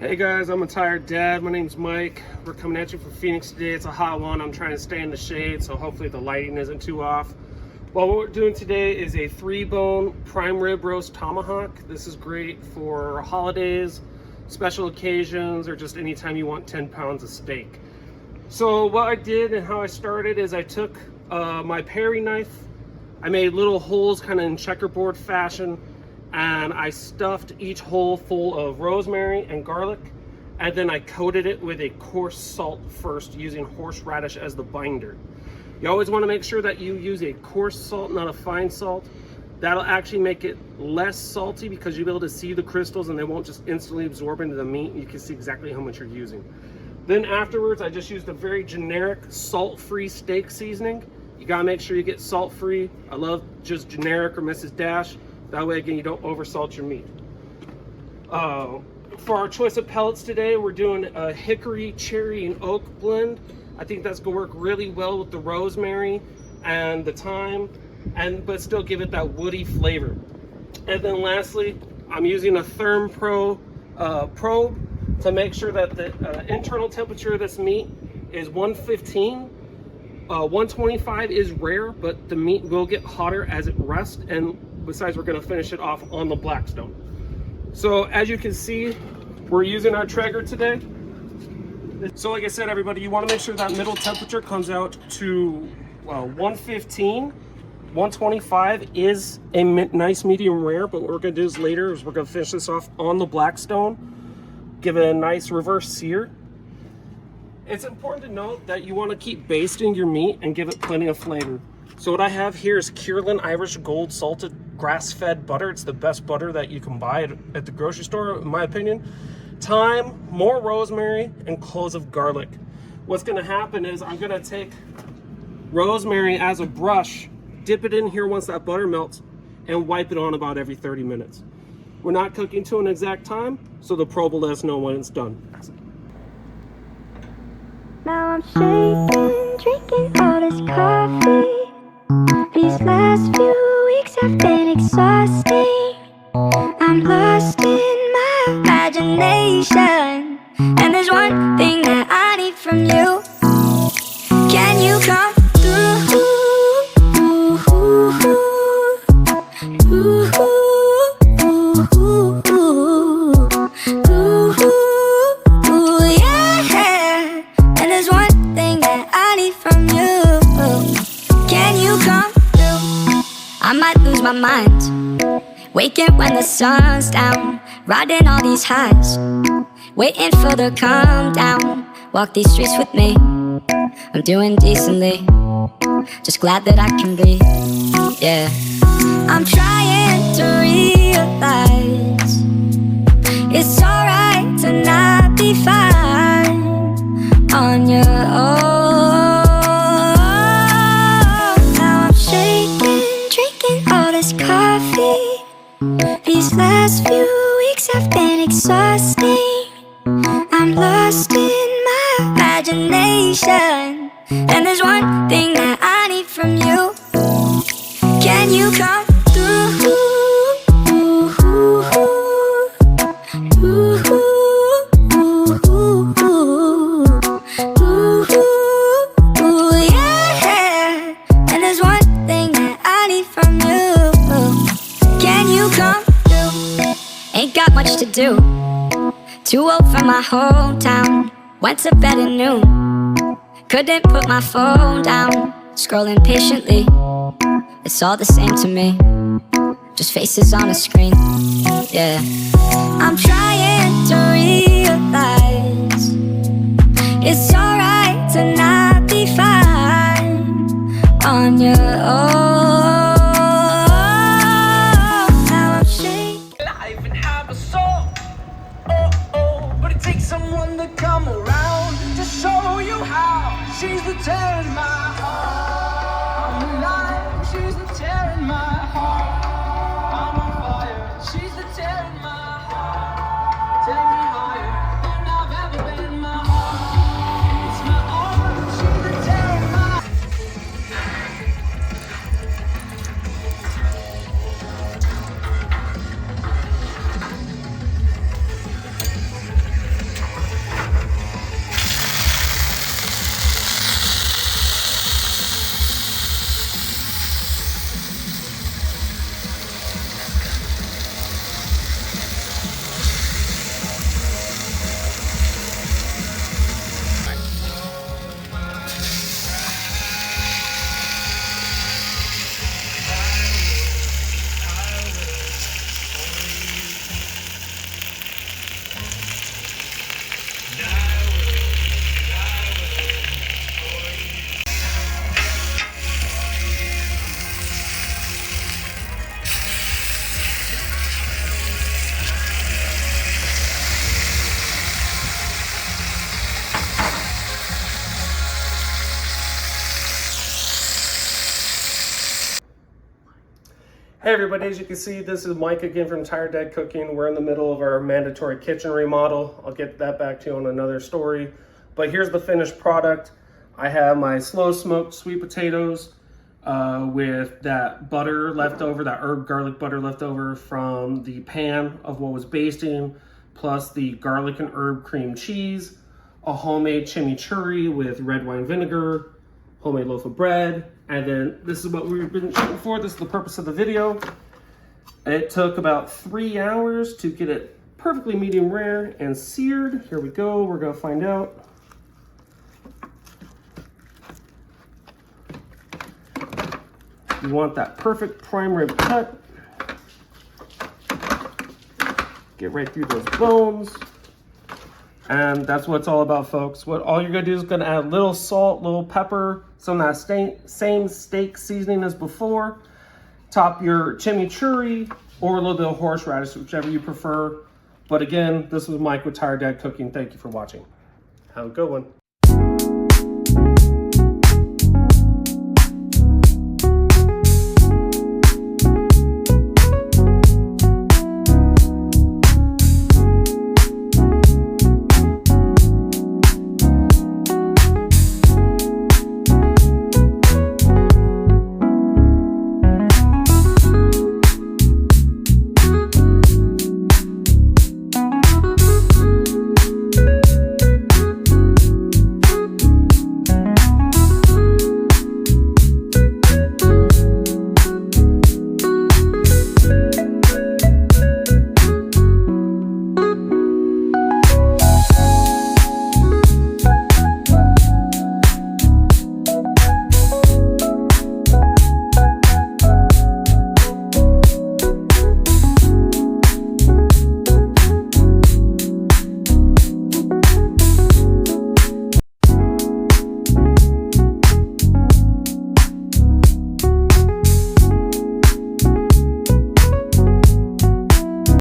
Hey guys, I'm a tired dad. My name's Mike. We're coming at you from Phoenix today. It's a hot one. I'm trying to stay in the shade, so hopefully the lighting isn't too off. Well, what we're doing today is a 3-bone prime rib roast tomahawk. This is great for holidays, special occasions, or just anytime you want 10 pounds of steak. So what I did and how I started is I took my paring knife. I made little holes kind of in checkerboard fashion, and I stuffed each hole full of rosemary and garlic, and then I coated it with a coarse salt first, using horseradish as the binder. You always want to make sure that you use a coarse salt, not a fine salt. That'll actually make it less salty because you'll be able to see the crystals and they won't just instantly absorb into the meat. You can see exactly how much you're using. Then afterwards, I just used a very generic salt-free steak seasoning. You gotta make sure you get salt-free. I love just generic or Mrs. Dash. That way, again, you don't oversalt your meat. For our choice of pellets today, we're doing a hickory, cherry, and oak blend. I think that's gonna work really well with the rosemary and the thyme, but still give it that woody flavor. And then lastly, I'm using a ThermPro probe to make sure that the internal temperature of this meat is 115. 125 is rare, but the meat will get hotter as it rests, and besides, we're going to finish it off on the Blackstone. So as you can see, we're using our Traeger today. So like I said, everybody, you want to make sure that middle temperature comes out to 115. 125 is a nice medium rare, but what we're going to do is later is we're going to finish this off on the Blackstone, give it a nice reverse sear. It's important to note that you want to keep basting your meat and give it plenty of flavor. So what I have here is Kierland Irish Gold salted grass-fed butter. It's the best butter that you can buy at the grocery store, in my opinion. Thyme, more rosemary, and cloves of garlic. What's going to happen is I'm going to take rosemary as a brush, dip it in here once that butter melts, and wipe it on about every 30 minutes. We're not cooking to an exact time, so the probe will let us know when it's done. Now I'm shaking, drinking all this coffee. These last few weeks have been exhausting. I'm lost in my imagination, and there's one thing that I need from you. Can you come through? Yeah. And there's one thing that I need from you. Can you come through? I might lose my mind, waking when the sun's down, riding all these highs, waiting for the calm down. Walk these streets with me, I'm doing decently, just glad that I can breathe, yeah. I'm trying to realize it's alright to not be fine on your own. Now I'm shaking, drinking all this coffee. These last few weeks have been exhausting. I'm lost in my imagination, and there's one thing that I need from you. Can you come through? Yeah. And there's one thing that I need from you. Can you come through? Ain't got much to do, too old for my hometown. Went to bed at noon, couldn't put my phone down. Scrolling patiently, it's all the same to me, just faces on a screen, yeah. I'm trying to realize it's alright to not be fine on your own. Now I'm shaking. Life and have a soul, oh, but it takes someone to come around to show you how. She's the tear in my heart. I'm alive, she's the tear in my heart. I'm on fire, she's the tear in my heart. Take me higher than I've ever been. My heart, it's my arm, she's the tear in my heart. Hey everybody, as you can see, this is Mike again from Tired.Dad.Cooking. We're in the middle of our mandatory kitchen remodel. I'll get that back to you on another story. But here's the finished product. I have my slow smoked sweet potatoes with that butter left over, that herb garlic butter left over from the pan of what was basting, plus the garlic and herb cream cheese, a homemade chimichurri with red wine vinegar, homemade loaf of bread, and then this is what we've been shooting for. This is the purpose of the video. It took about 3 hours to get it perfectly medium rare and seared. Here we go, we're gonna find out. You want that perfect prime rib cut. Get right through those bones. And that's what it's all about, folks. What all you're gonna do is gonna add a little salt, little pepper, some of that same steak seasoning as before. Top your chimichurri or a little bit of horseradish, whichever you prefer. But again, this was Mike with Tired Dad Cooking. Thank you for watching. Have a good one.